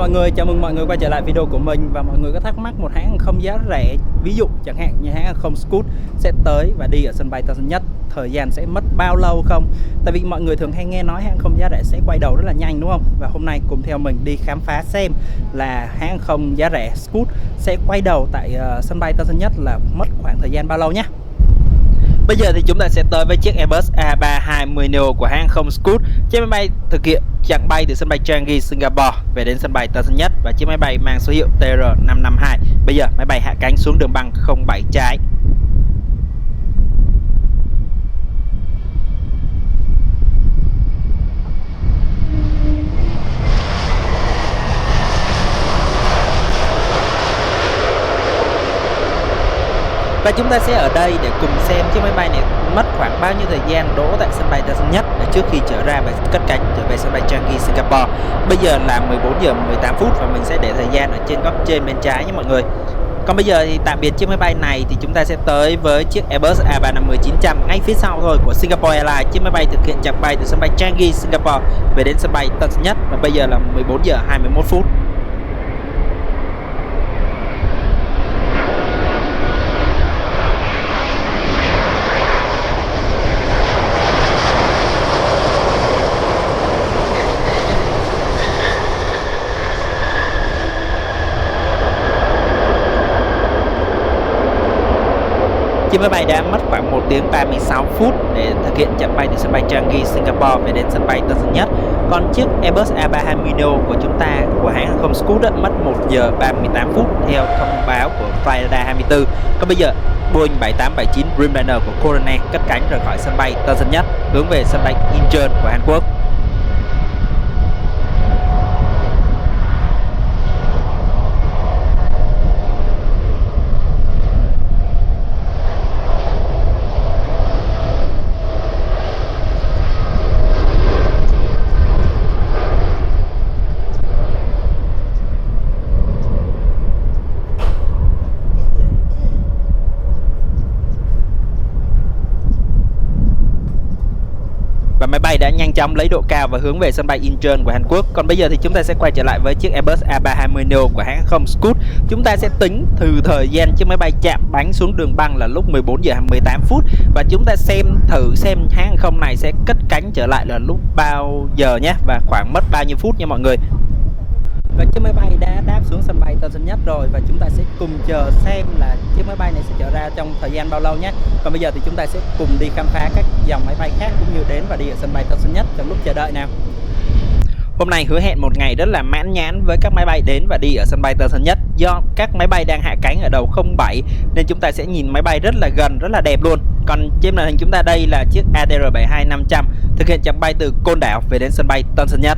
mọi người, chào mừng mọi người quay trở lại video của mình. Và mọi người có thắc mắc một hãng hàng không giá rẻ, ví dụ chẳng hạn như hãng hàng không Scoot sẽ tới và đi ở sân bay Tân Sơn Nhất, thời gian sẽ mất bao lâu không? Tại vì mọi người thường hay nghe nói hãng hàng không giá rẻ sẽ quay đầu rất là nhanh, đúng không? Và hôm nay cùng theo mình đi khám phá xem là hãng hàng không giá rẻ Scoot sẽ quay đầu tại sân bay Tân Sơn Nhất là mất khoảng thời gian bao lâu nhé. Bây giờ thì chúng ta sẽ tới với chiếc Airbus A320neo của hãng không Scoot. Chiếc máy bay thực hiện chặng bay từ sân bay Changi, Singapore về đến sân bay Tân Sơn Nhất, và chiếc máy bay mang số hiệu TR552. Bây giờ máy bay hạ cánh xuống đường băng 07 trái. Và chúng ta sẽ ở đây để cùng xem chiếc máy bay này mất khoảng bao nhiêu thời gian đỗ tại sân bay Tân Sơn Nhất để trước khi trở ra và cất cánh trở về sân bay Changi, Singapore. Bây giờ là 14 giờ 18 phút và mình sẽ để thời gian ở trên góc trên bên trái nhé mọi người. Còn bây giờ thì tạm biệt chiếc máy bay này thì chúng ta sẽ tới với chiếc Airbus A350-900 ngay phía sau thôi của Singapore Airlines. Chiếc máy bay thực hiện chặng bay từ sân bay Changi, Singapore về đến sân bay Tân Sơn Nhất, và bây giờ là 14 giờ 21 phút. Chiếc máy bay đã mất khoảng 1 tiếng 36 phút để thực hiện chặng bay từ sân bay Changi, Singapore về đến sân bay Tân Sơn Nhất. Còn chiếc Airbus A320neo của chúng ta, của hãng hàng không Scoot mất 1 giờ 38 phút theo thông báo của Flyradar 24. Còn bây giờ Boeing 7879 Dreamliner của Corona cất cánh rời khỏi sân bay Tân Sơn Nhất hướng về sân bay Incheon của Hàn Quốc. Và máy bay đã nhanh chóng lấy độ cao và hướng về sân bay Incheon của Hàn Quốc. Còn bây giờ thì chúng ta sẽ quay trở lại với chiếc Airbus A320neo của hãng không Scoot. Chúng ta sẽ tính từ thời gian chiếc máy bay chạm bánh xuống đường băng là lúc 14 giờ 18 phút và chúng ta thử xem hãng hàng không này sẽ cất cánh trở lại là lúc bao giờ nhé, và khoảng mất bao nhiêu phút nha mọi người. Và chiếc máy bay đã đáp xuống sân bay Tân Sơn Nhất rồi, và chúng ta sẽ cùng chờ xem là chiếc máy bay này sẽ trở ra trong thời gian bao lâu nhé. Còn bây giờ thì chúng ta sẽ cùng đi khám phá các dòng máy bay khác cũng như đến và đi ở sân bay Tân Sơn Nhất trong lúc chờ đợi nào. Hôm nay hứa hẹn một ngày rất là mãn nhãn với các máy bay đến và đi ở sân bay Tân Sơn Nhất. Do các máy bay đang hạ cánh ở đầu 07 nên chúng ta sẽ nhìn máy bay rất là gần, rất là đẹp luôn. Còn trên màn hình chúng ta đây là chiếc ATR72500 thực hiện chặng bay từ Côn Đảo về đến sân bay Tân Sơn Nhất.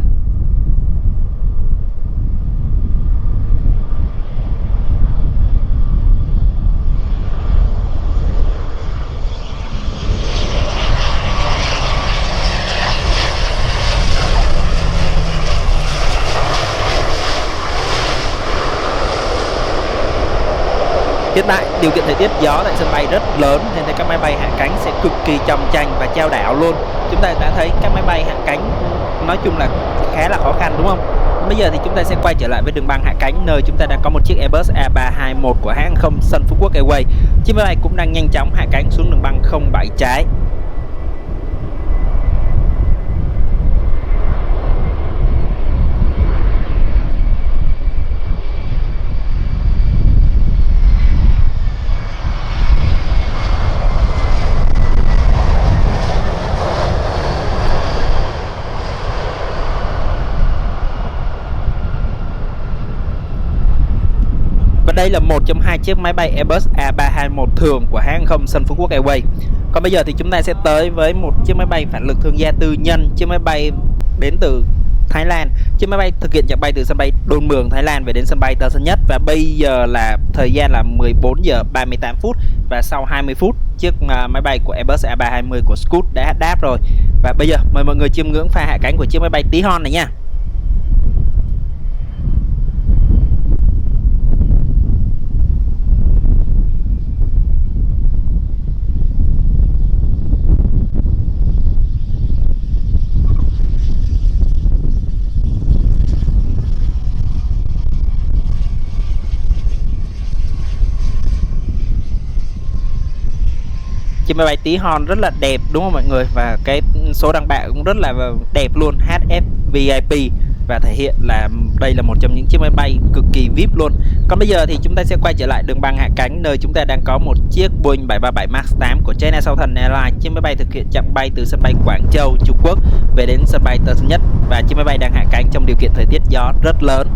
Hiện tại điều kiện thời tiết gió tại sân bay rất lớn nên các máy bay hạ cánh sẽ cực kỳ chòng chành và chao đảo luôn. Chúng ta đã thấy các máy bay hạ cánh nói chung là khá là khó khăn, đúng không? Bây giờ thì chúng ta sẽ quay trở lại với đường băng hạ cánh, nơi chúng ta đang có một chiếc Airbus A321 của hãng hàng không Sun Phú Quốc Airways. Chiếc máy bay cũng đang nhanh chóng hạ cánh xuống đường băng 07 trái. Đây là một trong hai chiếc máy bay Airbus A321 thường của hãng hàng không Sun Phú Quốc Airways. Còn bây giờ thì chúng ta sẽ tới với một chiếc máy bay phản lực thương gia tư nhân, chiếc máy bay đến từ Thái Lan. Chiếc máy bay thực hiện chặng bay từ sân bay Đôn Mường, Thái Lan về đến sân bay Tân Sơn Nhất, và bây giờ là thời gian là 14 giờ 38 phút và sau 20 phút chiếc máy bay của Airbus A320 của Scoot đã đáp rồi. Và bây giờ mời mọi người chiêm ngưỡng pha hạ cánh của chiếc máy bay tí hon này nha. máy bay tí hon rất là đẹp đúng không mọi người, và cái số đăng bạ cũng rất là đẹp luôn, HF VIP, và thể hiện là đây là một trong những chiếc máy bay cực kỳ VIP luôn. Còn bây giờ thì chúng ta sẽ quay trở lại đường băng hạ cánh, nơi chúng ta đang có một chiếc Boeing 737 Max 8 của China Southern Airlines. Chiếc máy bay thực hiện chặng bay từ sân bay Quảng Châu, Trung Quốc về đến sân bay Tân Sơn Nhất, và chiếc máy bay đang hạ cánh trong điều kiện thời tiết gió rất lớn.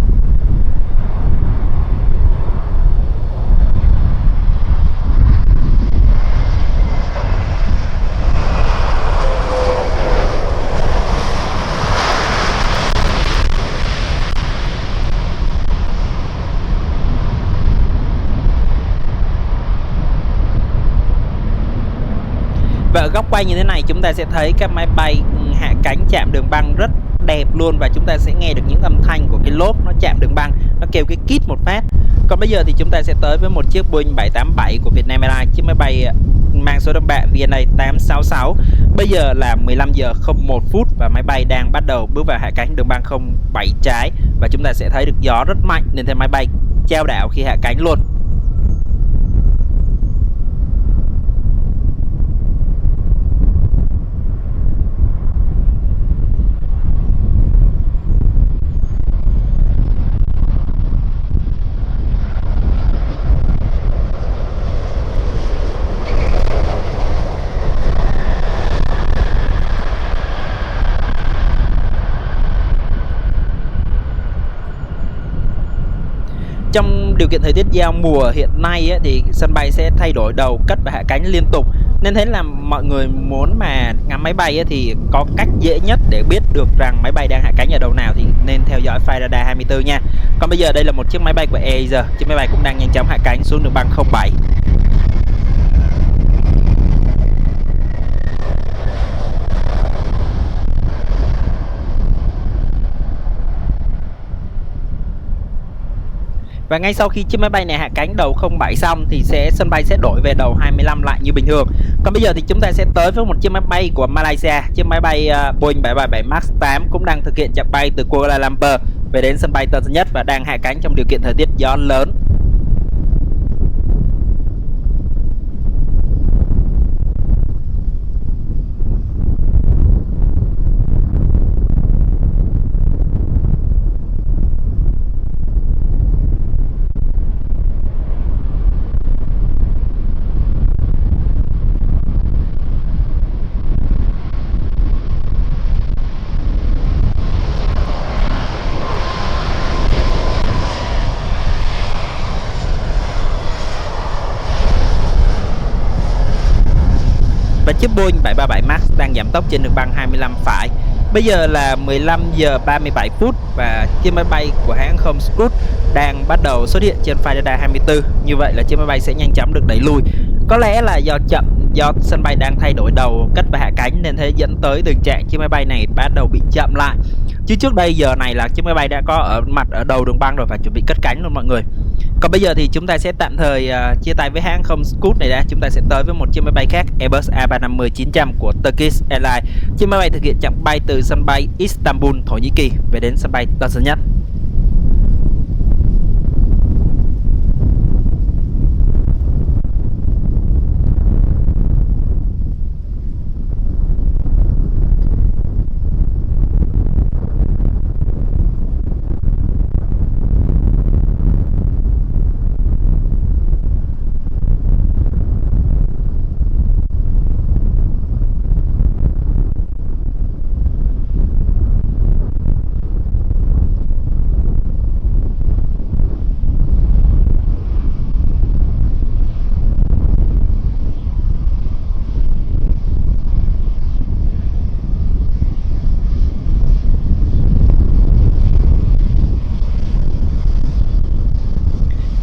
Và ở góc quay như thế này chúng ta sẽ thấy các máy bay hạ cánh chạm đường băng rất đẹp luôn, và chúng ta sẽ nghe được những âm thanh của cái lốp nó chạm đường băng, nó kêu cái kít một phát. Còn bây giờ thì chúng ta sẽ tới với một chiếc Boeing 787 của Vietnam Airlines, chiếc máy bay mang số đăng bạ VNA 866. Bây giờ là 15 giờ 01 phút và máy bay đang bắt đầu bước vào hạ cánh đường băng 07 trái, và chúng ta sẽ thấy được gió rất mạnh nên thế máy bay chao đảo khi hạ cánh luôn. Trong điều kiện thời tiết giao mùa hiện nay ấy, thì sân bay sẽ thay đổi đầu, cất và hạ cánh liên tục, nên thế là mọi người muốn mà ngắm máy bay ấy, thì có cách dễ nhất để biết được rằng máy bay đang hạ cánh ở đầu nào thì nên theo dõi file radar 24 nha. Còn bây giờ đây là một chiếc máy bay của AirAsia, chiếc máy bay cũng đang nhanh chóng hạ cánh xuống đường băng 07. Và ngay sau khi chiếc máy bay này hạ cánh đầu 07 xong thì sân bay sẽ đổi về đầu 25 lại như bình thường. Còn bây giờ thì chúng ta sẽ tới với một chiếc máy bay của Malaysia, chiếc máy bay Boeing 737 Max 8 cũng đang thực hiện chặng bay từ Kuala Lumpur về đến sân bay Tân Sơn Nhất và đang hạ cánh trong điều kiện thời tiết gió lớn. Và chiếc Boeing 737 Max đang giảm tốc trên đường băng 25 phải. Bây giờ là 15 giờ 37 phút và chiếc máy bay của hãng không Scoot đang bắt đầu xuất hiện trên file radar 24. Như vậy là chiếc máy bay sẽ nhanh chóng được đẩy lùi. Có lẽ là do sân bay đang thay đổi đầu, cất và hạ cánh nên thế dẫn tới tình trạng chiếc máy bay này bắt đầu bị chậm lại. Chứ trước đây giờ này là chiếc máy bay đã có ở mặt ở đầu đường băng rồi và chuẩn bị cất cánh luôn mọi người. Còn bây giờ thì chúng ta sẽ tạm thời chia tay với hãng không Scoot này đã. Chúng ta sẽ tới với một chiếc máy bay khác, Airbus A350-900 của Turkish Airlines. Chiếc máy bay thực hiện chặng bay từ sân bay Istanbul, Thổ Nhĩ Kỳ về đến sân bay Tân Sơn Nhất.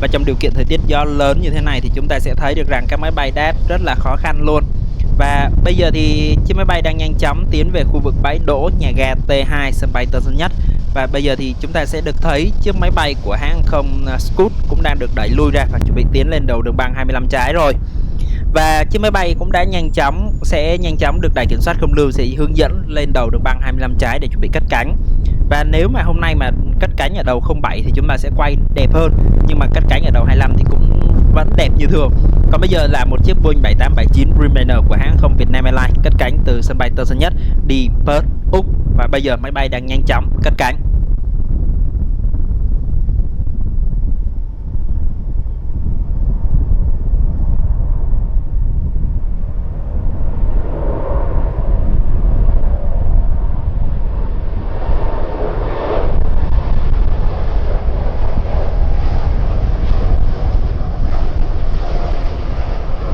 Và trong điều kiện thời tiết gió lớn như thế này thì chúng ta sẽ thấy được rằng các máy bay đáp rất là khó khăn luôn. Và bây giờ thì chiếc máy bay đang nhanh chóng tiến về khu vực bãi đỗ nhà ga T2 sân bay Tân Sơn Nhất. Và bây giờ thì chúng ta sẽ được thấy chiếc máy bay của hãng không Scoot cũng đang được đẩy lui ra và chuẩn bị tiến lên đầu đường băng 25 trái rồi. Và chiếc máy bay cũng đã sẽ nhanh chóng được đài kiểm soát không lưu sẽ hướng dẫn lên đầu đường băng 25 trái để chuẩn bị cất cánh. Và nếu mà hôm nay mà cất cánh ở đầu 07 thì chúng ta sẽ quay đẹp hơn, nhưng mà cất cánh ở đầu 25 thì cũng vẫn đẹp như thường. Còn bây giờ là một chiếc Boeing 7879 Dreamliner của hãng không Việt Nam Airlines cất cánh từ sân bay Tân Sơn Nhất đi Perth, Úc. Và bây giờ máy bay đang nhanh chóng cất cánh.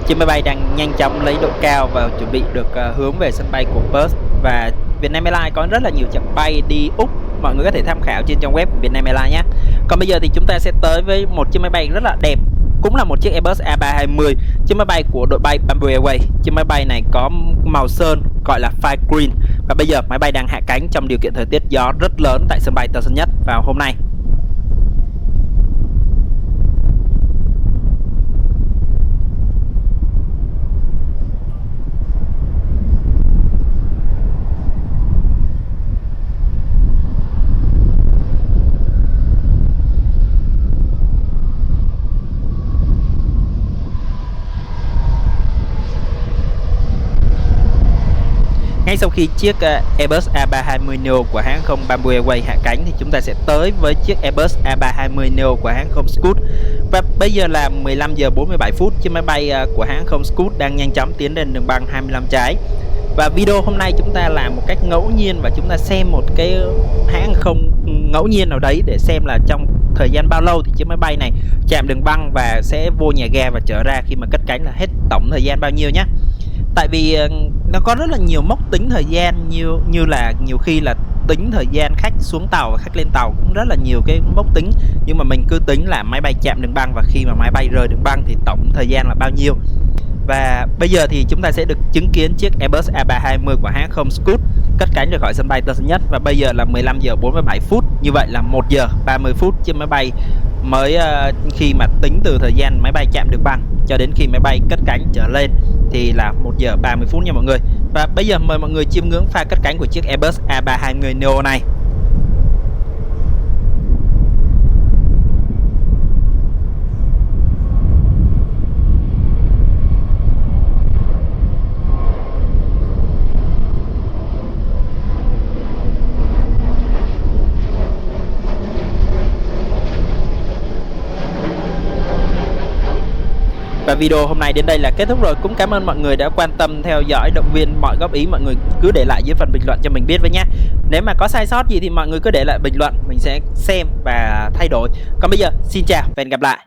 Chiếc máy bay đang nhanh chóng lấy độ cao và chuẩn bị được hướng về sân bay của Perth. Và Vietnam Airlines có rất là nhiều chặng bay đi Úc, mọi người có thể tham khảo trên trang web của Vietnam Airlines nhé. Còn bây giờ thì chúng ta sẽ tới với một chiếc máy bay rất là đẹp, cũng là một chiếc Airbus A320, chiếc máy bay của đội bay Bamboo Airways. Chiếc máy bay này có màu sơn gọi là Fire Green. Và bây giờ máy bay đang hạ cánh trong điều kiện thời tiết gió rất lớn tại sân bay Tân Sơn Nhất vào hôm nay. Ngay sau khi chiếc Airbus A320 Neo của hãng không Bamboo Airways hạ cánh thì chúng ta sẽ tới với chiếc Airbus A320 Neo của hãng không Scoot. Và bây giờ là 15 giờ 47 phút, chiếc máy bay của hãng không Scoot đang nhanh chóng tiến lên đường băng 25 trái. Và video hôm nay chúng ta làm một cách ngẫu nhiên và chúng ta xem một cái hãng không ngẫu nhiên nào đấy để xem là trong thời gian bao lâu thì chiếc máy bay này chạm đường băng và sẽ vô nhà ga và trở ra khi mà cất cánh là hết tổng thời gian bao nhiêu nhé. Tại vì nó có rất là nhiều mốc tính thời gian, như là nhiều khi là tính thời gian khách xuống tàu và khách lên tàu, cũng rất là nhiều cái mốc tính. Nhưng mà mình cứ tính là máy bay chạm đường băng và khi mà máy bay rời đường băng thì tổng thời gian là bao nhiêu. Và bây giờ thì chúng ta sẽ được chứng kiến chiếc Airbus A320 của hãng không Scoot cất cánh rời khỏi sân bay Tân Sơn Nhất. Và bây giờ là 15 giờ 47 phút, như vậy là 1 giờ 30 phút chiếc máy bay mới khi mà tính từ thời gian máy bay chạm đường băng cho đến khi máy bay cất cánh trở lên thì là 1 giờ 30 phút nha mọi người. Và bây giờ mời mọi người chiêm ngưỡng pha cất cánh của chiếc Airbus A320 Neo này. Và video hôm nay đến đây là kết thúc rồi. Cũng cảm ơn mọi người đã quan tâm theo dõi, động viên. Mọi góp ý mọi người cứ để lại dưới phần bình luận cho mình biết với nhé. Nếu mà có sai sót gì thì mọi người cứ để lại bình luận, mình sẽ xem và thay đổi. Còn bây giờ xin chào và hẹn gặp lại.